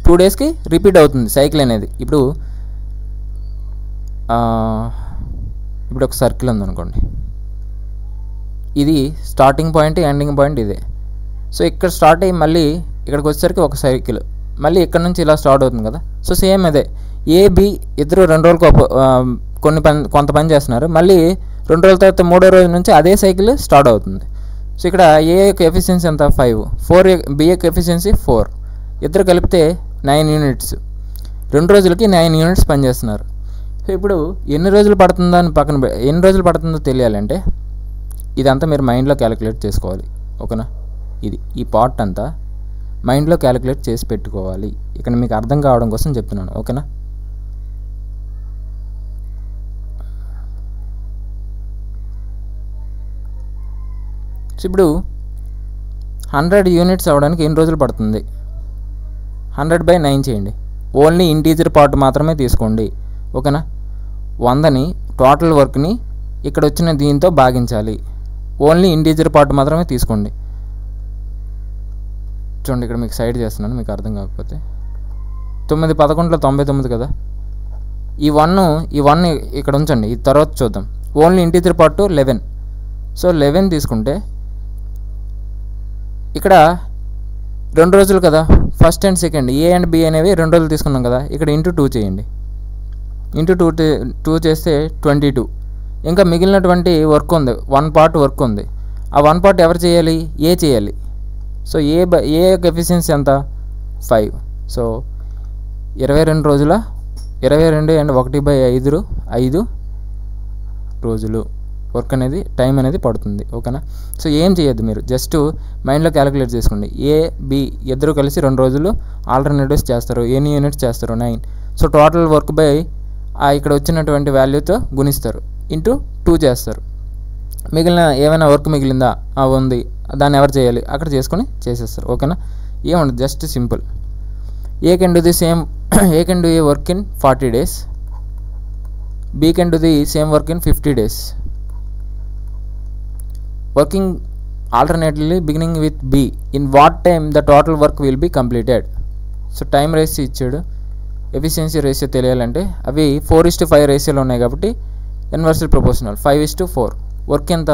2 డేస్కి రిపీట్ అవుతుంది సైకిల్ అనేది. ఇప్పుడు ఒక సర్కిల్ ఉందనుకోండి. ఇది స్టార్టింగ్ పాయింట్, ఎండింగ్ పాయింట్ ఇదే. సో ఇక్కడ స్టార్ట్ అయ్యి మళ్ళీ ఇక్కడికి వచ్చేసరికి ఒక సైకిల్, మళ్ళీ ఇక్కడ నుంచి ఇలా స్టార్ట్ అవుతుంది కదా. సో సేమ్ అదే. ఏ బి ఇద్దరు 2 రోజులకు కొంత పని చేస్తున్నారు. మళ్ళీ 2 రోజుల తర్వాత 3వ రోజు నుంచి అదే సైకిల్ స్టార్ట్ అవుతుంది. సో ఇక్కడ ఏ యొక్క ఎఫిషియన్సీ ఎంత? 5. బి యొక్క ఎఫిషియన్సీ 4. ఇద్దరు కలిపితే 9 units. 2 రోజులకి 9 units పనిచేస్తున్నారు. సో ఇప్పుడు ఎన్ని రోజులు పడుతుందో తెలియాలంటే ఇదంతా మీరు మైండ్లో క్యాలిక్యులేట్ చేసుకోవాలి. ఓకేనా? ఈ పార్ట్ అంతా మైండ్లో క్యాలిక్యులేట్ చేసి పెట్టుకోవాలి. ఇక్కడ మీకు అర్థం కావడం కోసం చెప్తున్నాను. ఓకేనా? సో ఇప్పుడు 100 units అవ్వడానికి ఎన్ని రోజులు పడుతుంది? 100/9 చేయండి. ఓన్లీ ఇంటీజర్ పార్ట్ మాత్రమే తీసుకోండి. ఓకేనా? 100ని టోటల్ వర్క్ని ఇక్కడ వచ్చిన దీంతో భాగించాలి. ఓన్లీ ఇంటీజర్ పార్ట్ మాత్రమే తీసుకోండి. చూడండి, ఇక్కడ మీకు సైడ్ చేస్తున్నాను మీకు అర్థం కాకపోతే. 9 11 99 కదా. ఈ 1 ఇక్కడ ఉంచండి, ఈ తర్వాత చూద్దాం. Only integer part 11. సో 11 తీసుకుంటే ఇక్కడ 2 రోజులు కదా. First and second A and B అనేవి 2 రోజులు తీసుకున్నాం కదా. ఇక్కడ × 2 చేయండి. × 2 చేస్తే 22. ఇంకా మిగిలినటువంటి వర్క్ ఉంది, 1 part వర్క్ ఉంది. ఆ 1 part ఎవరు చేయాలి? ఏ చేయాలి. సో ఏ యొక్క ఎఫిషియన్సీ ఎంత? 5. సో 22 రోజుల 22 and 1/5 5 రోజులు. వర్క్ అనేది టైం అనేది పడుతుంది. ఓకేనా. సో ఏం చేయొద్దు, మీరు జస్ట్ మైండ్లో క్యాలిక్యులేట్ చేసుకోండి. ఏ బి ఇద్దరు కలిసి 2 రోజులు ఆల్టర్నేటివ్స్ చేస్తారు. ఎన్ని యూనిట్స్ చేస్తారు? 9. సో టోటల్ వర్క్ బై ఇక్కడ వచ్చినటువంటి వాల్యూతో గుణిస్తారు, ఇంటూ 2 చేస్తారు. మిగిలిన ఏమైనా వర్క్ మిగిలిందా, ఉంది, దాన్ని ఎవరు చేయాలి, అక్కడ చేసుకొని చేసేస్తారు. ఓకేనా. ఏముండదు, just simple. A can do the same A can do a work in 40 days, B can do the same work in 50 days. Working alternately beginning with B, in what time the total work will be completed. So time ratio ఇచ్చాడు, efficiency ratio తెలియాలంటే అవి 4:5 రేషియోలో ఉన్నాయి కాబట్టి inversely proportional. 5:4. Work ఎంత?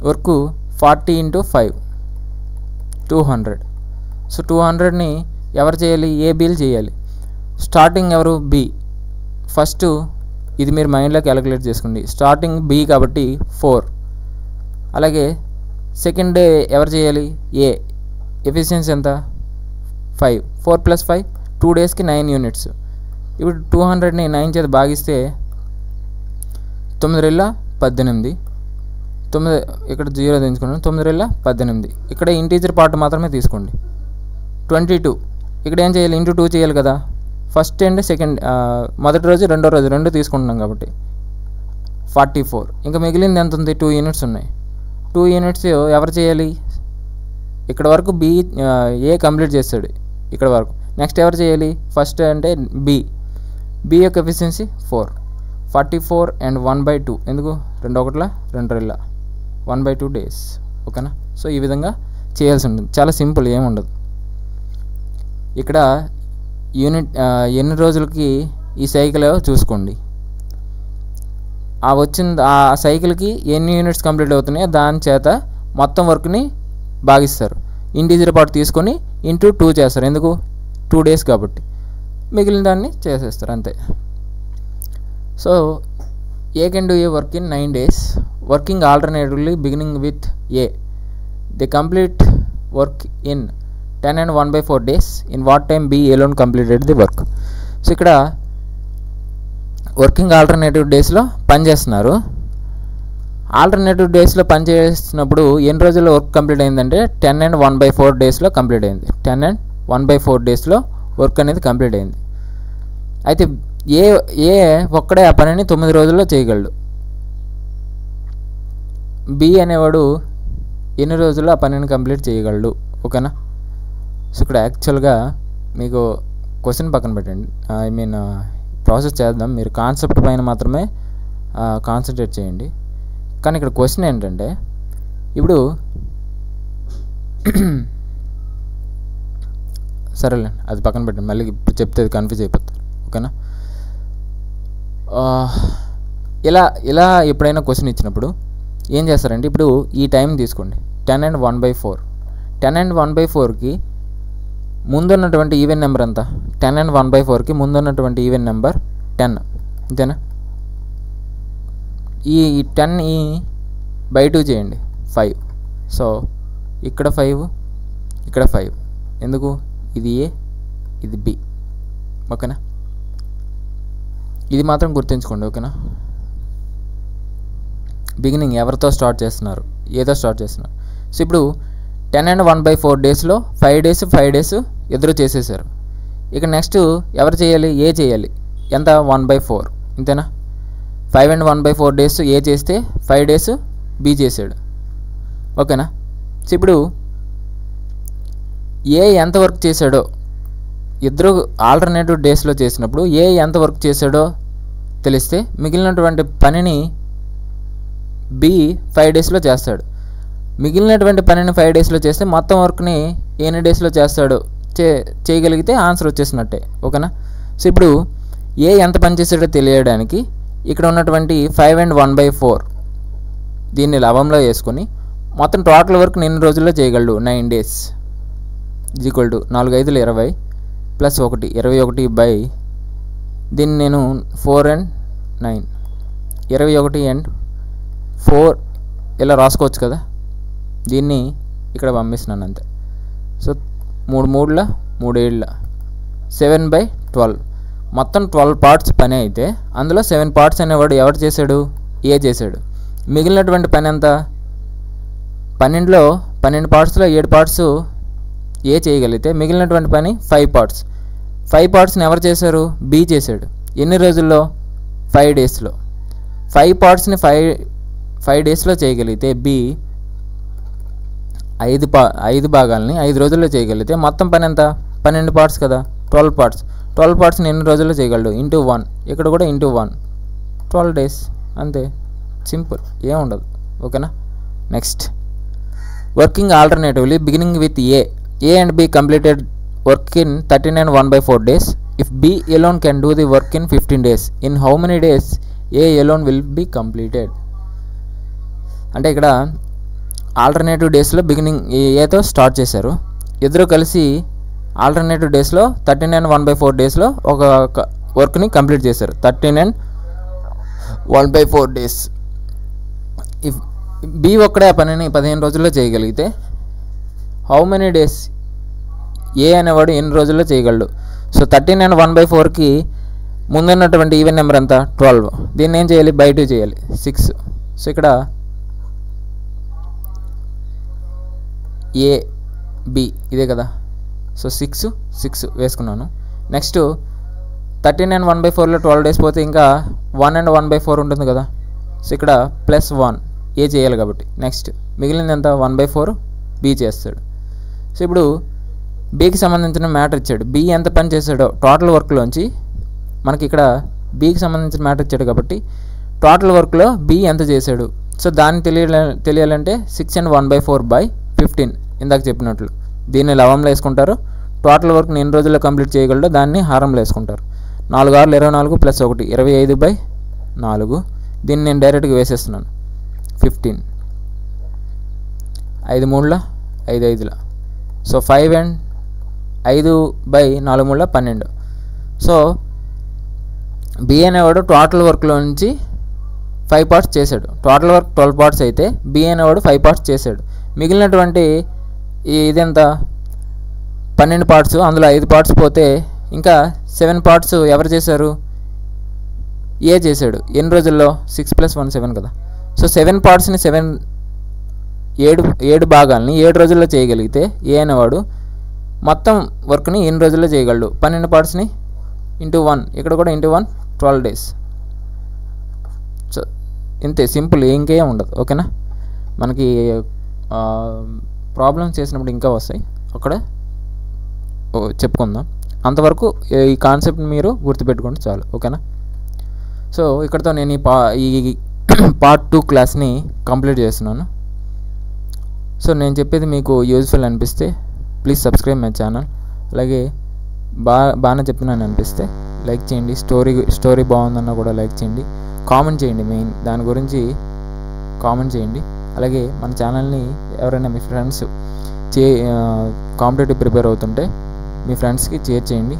Work 40 × 5 200. So 200ని ఎవరు చేయాలి? ఏ బీలు చేయాలి. స్టార్టింగ్ ఎవరు? బి. ఫస్ట్ ఇది మీరు మైండ్లో క్యాలిక్యులేట్ చేసుకోండి. స్టార్టింగ్ బి కాబట్టి 4. అలాగే సెకండ్ డే ఎవరు చేయాలి? ఏ. ఎఫిషియన్సీ ఎంత? 5. 4 + 5 2 డేస్కి 9 యూనిట్స్. ఇప్పుడు 200ని 9 చేత భాగిస్తే 9 × 18. 9 ఇక్కడ 0 దించుకున్నాను. 9 × 18. ఇక్కడ ఇంటీజర్ పార్ట్ మాత్రమే తీసుకోండి. 22. ఇక్కడ ఏం చేయాలి? ఇంటూ 2 చేయాలి కదా. ఫస్ట్ అండ్ సెకండ్, మొదటి రోజు రెండో రోజు 2 తీసుకుంటున్నాం కాబట్టి 44. ఇంకా మిగిలింది ఎంత ఉంది? 2 యూనిట్స్ ఉన్నాయి. 2 యూనిట్స్ ఎవరు చేయాలి? ఇక్కడ వరకు బి ఏ కంప్లీట్ చేస్తాడు ఇక్కడ వరకు. నెక్స్ట్ ఎవరు చేయాలి? ఫస్ట్ అంటే బి. బి యొక్క ఎఫిషియన్సీ 4. 44 and 1/2. ఎందుకు? 2 1 2 1/2 days. ఓకేనా. సో ఈ విధంగా చేయాల్సి ఉంటుంది. చాలా సింపుల్, ఏముండదు. ఇక్కడ యూనిట్ ఎన్ని రోజులకి ఈ సైకిల్ చూసుకోండి. ఆ సైకిల్కి ఎన్ని యూనిట్స్ కంప్లీట్ అవుతున్నాయో దాని చేత మొత్తం వర్క్ని భాగిస్తారు. ఇంటీజర్ పార్ట్ తీసుకొని ఇంటూ 2 చేస్తారు. ఎందుకు? 2 days కాబట్టి. మిగిలిన దాన్ని చేసేస్తారు, అంతే. So A can do a work in 9 days, working alternatively beginning with a. The complete work in 10 and 1/4 days. In what time B alone completed the work. So ఇక్కడ working alternative డేస్లో పనిచేస్తున్నారు. Alternative డేస్లో పనిచేస్తున్నప్పుడు ఎన్ని రోజుల్లో work complete అయిందంటే 10 and 1/4 daysలో complete అయింది. 10 and 1/4 daysలో work అనేది కంప్లీట్ అయింది. అయితే ఏ ఒక్కడే ఆ పనిని 9 రోజుల్లో చేయగలడు. బి అనేవాడు ఎన్ని రోజుల్లో ఆ పనిని కంప్లీట్ చేయగలడు. ఓకేనా. సో ఇక్కడ యాక్చువల్గా మీకు క్వశ్చన్ పక్కన పెట్టండి, ప్రాసెస్ చేద్దాం. మీరు కాన్సెప్ట్ పైన మాత్రమే కాన్సన్ట్రేట్ చేయండి. కానీ ఇక్కడ క్వశ్చన్ ఏంటంటే, ఇప్పుడు సరేలేండి, అది పక్కన పెట్టండి, మళ్ళీ ఇప్పుడు చెప్తే అది కన్ఫ్యూజ్ అయిపోతారు. ఓకేనా. ఇలా ఎప్పుడైనా క్వశ్చన్ ఇచ్చినప్పుడు ఏం చేస్తారంటే, ఇప్పుడు ఈ టైం తీసుకోండి, 10 and 1/4. 10 and 1/4కి ముందున్నటువంటి ఈవెన్ నెంబర్ ఎంత? 10 and 1/4కి ముందున్నటువంటి ఈవెన్ నెంబర్ 10, అంతేనా? ఈ 10/2 చేయండి, 5. సో ఇక్కడ 5, ఇక్కడ 5. ఎందుకు? ఇది ఏ, ఇది బి. ఓకేనా. ఇది మాత్రం గుర్తుంచుకోండి. ఓకేనా. బిగినింగ్ ఎవరితో స్టార్ట్ చేస్తున్నారు? ఏదో స్టార్ట్ చేస్తున్నారు. సో ఇప్పుడు 10 and 1/4 daysలో 5 days ఎదురు చేసేసారు. ఇక నెక్స్ట్ ఎవరు చేయాలి? ఏ చేయాలి. ఎంత? 1/4, ఇంతేనా? 5 and 1/4 days ఏ చేస్తే 5 days బి చేసాడు. ఓకేనా. సో ఇప్పుడు ఏ ఎంత వర్క్ చేశాడో, ఇద్దరు ఆల్టర్నేటివ్ డేస్లో చేసినప్పుడు ఏ ఎంత వర్క్ చేశాడో తెలిస్తే మిగిలినటువంటి పనిని బి 5 daysలో చేస్తాడు. మిగిలినటువంటి పనిని 5 daysలో చేస్తే మొత్తం వర్క్ని ఎన్ని డేస్లో చేస్తాడో చేయగలిగితే ఆన్సర్ వచ్చేసినట్టే. ఓకేనా. సో ఇప్పుడు ఏ ఎంత పని చేసాడో తెలియడానికి ఇక్కడ ఉన్నటువంటి 5 and 1/4 దీన్ని లవంలో వేసుకొని మొత్తం టోటల్ వర్క్ ఎన్ని రోజుల్లో చేయగలడు? 9 days = 4 5 20 + 1 21 దీన్ని నేను 4 and 9 21 and 4 ఇలా రాసుకోవచ్చు కదా. దీన్ని ఇక్కడ పంపిస్తున్నాను అంతే. సో 3 3 3 7 7/12 మొత్తం 12 parts పని అయితే అందులో 7 parts అనేవాడు ఎవరు చేశాడు? ఏ చేశాడు. మిగిలినటువంటి పని ఎంత? 12 పార్ట్స్లో 7 పార్ట్స్ ఏ చేయగలిగితే మిగిలినటువంటి పని 5 పార్ట్స్. 5 పార్ట్స్ని ఎవరు చేశారు? బి చేశాడు. ఎన్ని రోజుల్లో? 5 డేస్లో. 5 పార్ట్స్ని 5 డేస్లో చేయగలిగితే బి 5 భాగాలని 5 రోజుల్లో చేయగలిగితే మొత్తం పని ఎంత? 12 పార్ట్స్ కదా, 12 పార్ట్స్. 12 పార్ట్స్ని ఎన్ని రోజుల్లో చేయగలడు? ఇంటూ 1. ఇక్కడ కూడా ఇంటూ 1, 12 డేస్. అంతే, సింపుల్, ఏముండదు. ఓకేనా. Next, working alternatively beginning with a and be completed work in 13 and 1/4 days. If B alone can do the work in 15 days, in how many days A alone will be completed? అంటే ఇక్కడ alternative డేస్లో beginning ఏతో start చేశారు. ఇద్దరు కలిసి alternative డేస్లో 13 and 1/4 డేస్లో ఒక వర్క్ని కంప్లీట్ చేశారు. 13 and 1/4 days. ఇఫ్ బి ఒక్కడే ఆ పనిని 15 రోజుల్లో చేయగలిగితే హౌ మెనీ డేస్ ఏ అనేవాడు ఎన్ని రోజుల్లో చేయగలడు? సో 13 and 1/4కి ముందున్నటువంటి ఈవెన్ నెంబర్ ఎంత? 12. దీన్ని ఏం చేయాలి? బై 2 చేయాలి, 6. సో ఇక్కడ ఏ బి ఇదే కదా. సో 6 వేసుకున్నాను. నెక్స్ట్ 13 and 1/4లో 12 డేస్ పోతే ఇంకా 1 and 1/4 ఉంటుంది కదా. సో ఇక్కడ +1 ఏ చేయాలి కాబట్టి. నెక్స్ట్ మిగిలింది ఎంత? 1/4 బి చేస్తాడు. సో ఇప్పుడు బీకి సంబంధించిన మ్యాటర్ ఇచ్చాడు. బి ఎంత పని చేశాడో టోటల్ వర్క్లోంచి మనకి ఇక్కడ బీకి సంబంధించిన మ్యాటర్ ఇచ్చాడు కాబట్టి టోటల్ వర్క్లో బి ఎంత చేశాడు. సో దాన్ని తెలియాలంటే 6 and 1/4/15 ఇందాక చెప్పినట్లు దీన్ని లవంలో వేసుకుంటారు. టోటల్ వర్క్ని ఎన్ని రోజుల్లో కంప్లీట్ చేయగలడో దాన్ని హారంలో వేసుకుంటారు. 4 6 24 + 1 25/4. దీన్ని నేను డైరెక్ట్గా వేసేస్తున్నాను. 15 5 3 5 5. So 5 and 5/4 12. సో బి అనేవాడు టోటల్ వర్క్లో నుంచి 5 పార్ట్స్ చేశాడు. టోటల్ వర్క్ 12 పార్ట్స్ అయితే బి అనేవాడు 5 పార్ట్స్ చేశాడు. మిగిలినటువంటి ఇదెంత? 12 పార్ట్స్. అందులో 5 పార్ట్స్ పోతే ఇంకా 7 పార్ట్స్ ఎవరు చేశారు? ఏ చేశాడు. ఎన్ని రోజుల్లో? 6 + 1 7 కదా. సో 7 పార్ట్స్ని 7 భాగాలని 7 రోజుల్లో చేయగలిగితే ఏ అనేవాడు మొత్తం వర్క్ని ఎన్ని రోజుల్లో చేయగలడు? 12 పార్ట్స్ని ఇంటూ 1, ఇక్కడ కూడా ఇంటూ 1, 12 డేస్. సో ఇంతే, సింపుల్, ఇంకేం ఉండదు. ఓకేనా. మనకి ప్రాబ్లమ్స్ చేసినప్పుడు ఇంకా వస్తాయి, అక్కడ చెప్పుకుందాం. అంతవరకు ఈ కాన్సెప్ట్ని మీరు గుర్తుపెట్టుకోండి చాలు. ఓకేనా. సో ఇక్కడతో నేను ఈ పార్ట్ 2 క్లాస్ని కంప్లీట్ చేస్తున్నాను. సో నేను చెప్పేది మీకు యూజ్ఫుల్ అనిపిస్తే ప్లీజ్ సబ్స్క్రైబ్ మై ఛానల్. అలాగే బాగానే చెప్తున్నాను అనిపిస్తే లైక్ చేయండి. స్టోరీ బాగుందన్నా కూడా లైక్ చేయండి. కామెంట్ చేయండి, మెయిన్ దాని గురించి కామెంట్ చేయండి. అలాగే మన ఛానల్ని ఎవరైనా మీ ఫ్రెండ్స్ కాంపిటేటివ్ ప్రిపేర్ అవుతుంటే మీ ఫ్రెండ్స్కి షేర్ చేయండి.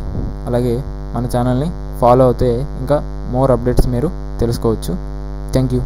అలాగే మన ఛానల్ని ఫాలో అవుతే ఇంకా మోర్ అప్డేట్స్ మీరు తెలుసుకోవచ్చు. Thank you.